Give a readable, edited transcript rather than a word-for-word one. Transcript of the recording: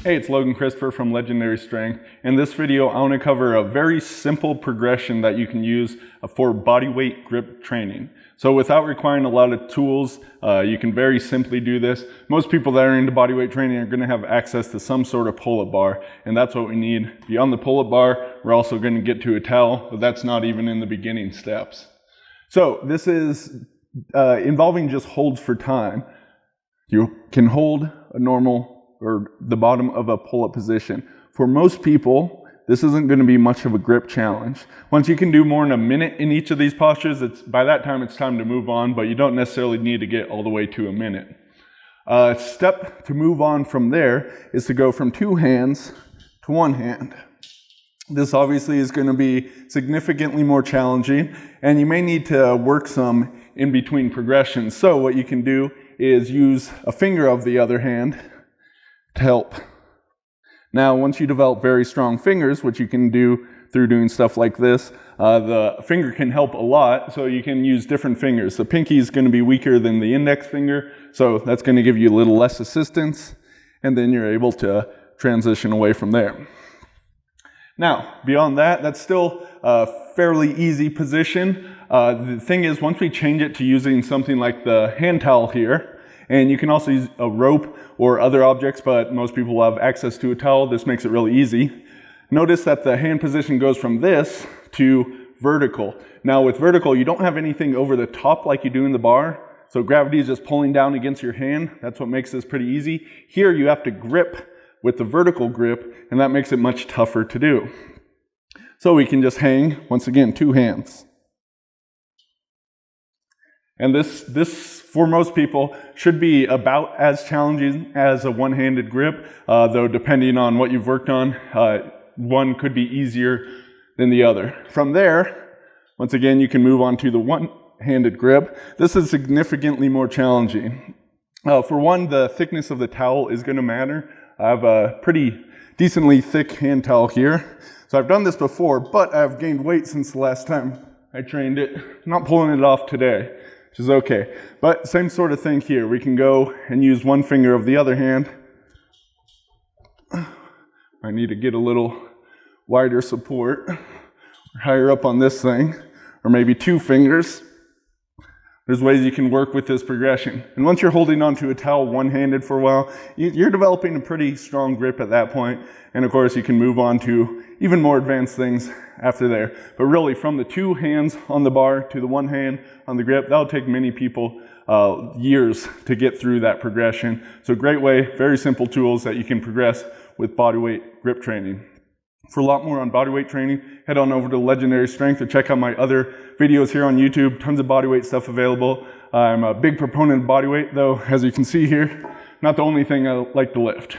Hey, it's Logan Christopher from Legendary Strength. In this video, I want to cover a very simple progression that you can use for bodyweight grip training. So without requiring a lot of tools, you can very simply do this. Most people that are into bodyweight training are going to have access to some sort of pull-up bar, and that's what we need. Beyond the pull-up bar, we're also going to get to a towel, but that's not even in the beginning steps. So this is involving just holds for time. You can hold a normal or the bottom of a pull-up position. For most people, this isn't going to be much of a grip challenge. Once you can do more than a minute in each of these postures, by that time it's time to move on, but you don't necessarily need to get all the way to a minute. Step to move on from there is to go from two hands to one hand. This obviously is going to be significantly more challenging, and you may need to work some in between progressions. So what you can do is use a finger of the other hand to help. Now, once you develop very strong fingers, which you can do through doing stuff like this, the finger can help a lot, so you can use different fingers. The pinky is going to be weaker than the index finger, so that's going to give you a little less assistance, and then you're able to transition away from there. Now, beyond that, that's still a fairly easy position. The thing is, once we change it to using something like the hand towel here, and you can also use a rope or other objects, but most people will have access to a towel. This makes it really easy. Notice that the hand position goes from this to vertical. Now with vertical, you don't have anything over the top like you do in the bar, so gravity is just pulling down against your hand. That's what makes this pretty easy. Here you have to grip with the vertical grip, and that makes it much tougher to do. So we can just hang, once again, two hands. And this, for most people, should be about as challenging as a one-handed grip, though depending on what you've worked on, one could be easier than the other. From there, once again, you can move on to the one-handed grip. This is significantly more challenging. For one, the thickness of the towel is going to matter. I have a pretty decently thick hand towel here. So I've done this before, but I've gained weight since the last time I trained it. I'm not pulling it off today, which is okay. But same sort of thing here. We can go and use one finger of the other hand. I need to get a little wider support, or higher up on this thing, or maybe two fingers. There's ways you can work with this progression. And once you're holding onto a towel one-handed for a while, you're developing a pretty strong grip at that point. And of course, you can move on to even more advanced things after there. But really, from the two hands on the bar to the one hand on the grip, that'll take many people years to get through that progression. So great way, very simple tools that you can progress with bodyweight grip training. For a lot more on bodyweight training, head on over to Legendary Strength or check out my other videos here on YouTube. Tons of bodyweight stuff available. I'm a big proponent of bodyweight, though, as you can see here, not the only thing I like to lift.